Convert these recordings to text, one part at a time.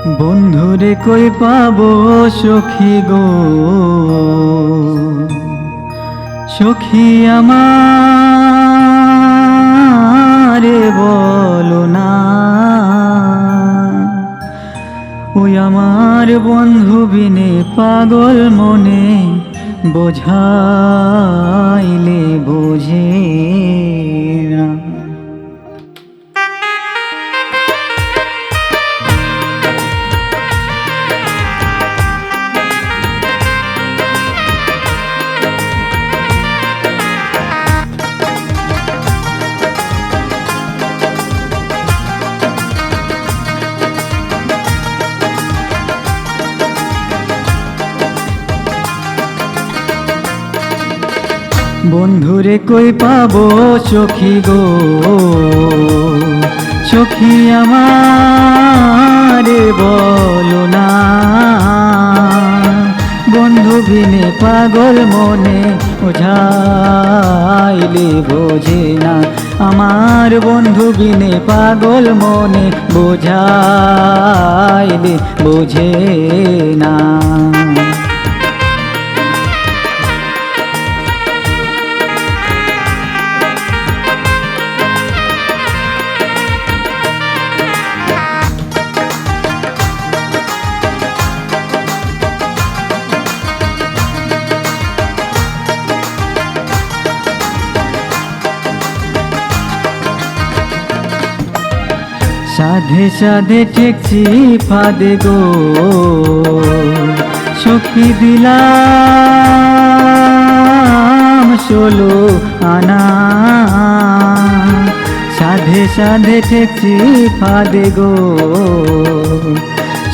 বন্ধুরে কই পাবো সখী গো, সখী আমারে বলো না। ওই আমার বন্ধু বিনে পাগল মনে বোঝাইলে বোঝে না। বন্ধুরে কই পাবো সখী গো, সখী আমারে বলো না। বন্ধু বিনে পাগল মনে বোঝাইলে বোঝে না। আমার বন্ধু বিনে পাগল মনে বোঝাইলে বোঝে না। সাধে সাধে ঠেকছি ফাঁদে গো, সখী দিলাম 16 আনা। সাধে সাধে ঠেকছি ফাঁদে গো,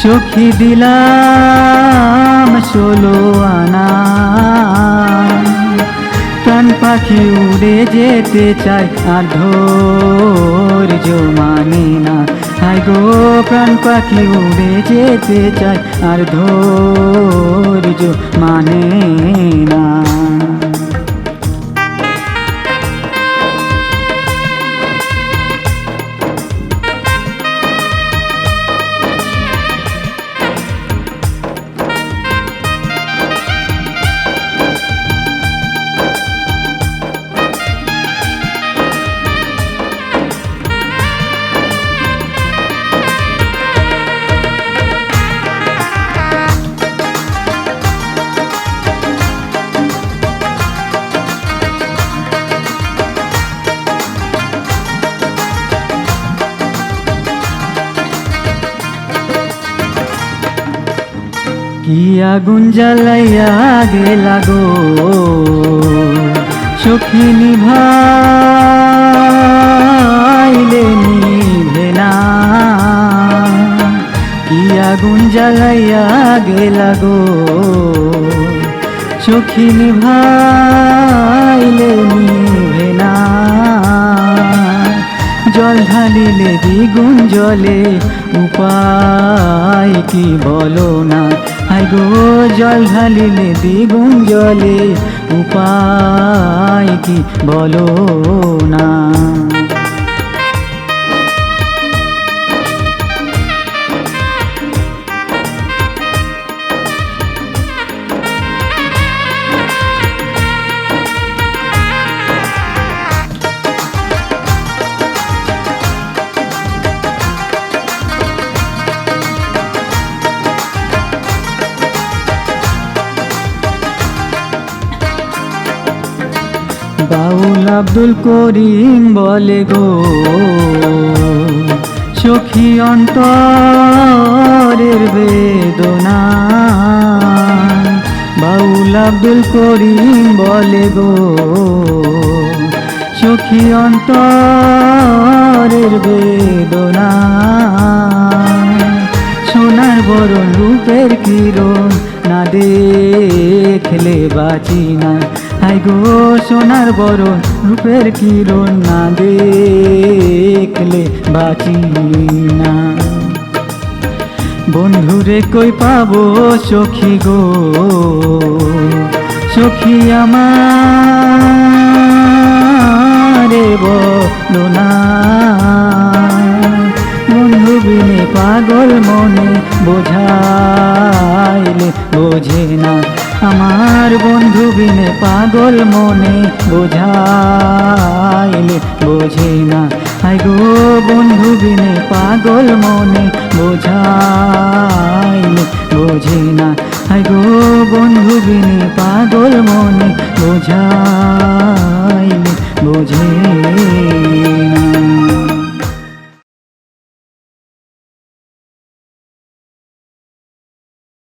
সখী দিলাম 16 আনা। প্রাণ পাখি উড়ে যেতে চায় আর ধৈর্য মানে না। হায় গো প্রাণ পাখি উড়ে যেতে চায় আর ধৈর্য মানে না। কি আগুন জ্বালাইয়া গেলা গো, সখী নিভাইলে নিভে না। কি আগুন জ্বালাইয়া গেলা গো, সখী নিভাইলে নিভে না। জল ঢালিলে দ্বিগুণ জলে, উপায় কি বলো না। হায় গো জল ঢালিলে দ্বিগুণ জলে, উপায় কি বলো না। বাউল আব্দুল করিম বলে গো, সখী অন্তরের বেদনা। বাউল আব্দুল করিম বলে গো, সখী অন্তরের বেদনা। সোনার বরণ রূপের কিরণ না দেখলে বাঁচি না। হায় গো সোনার বরণ রূপের কিরণ না দেখলে বাঁচি না। বন্ধুরে কই পাবো সখী গো, সখী আমারে বলো না। বন্ধু বিনে পাগল মনে বোঝাইলে বোঝে না, আমার বন্ধু বিনে পাগল মনে বোঝাইলে বোঝে না। হায় গো বন্ধু বিনে পাগল মনে বোঝাইলে বোঝে না। হায় গো বন্ধু বিনে পাগল মনে বোঝাইলে বোঝে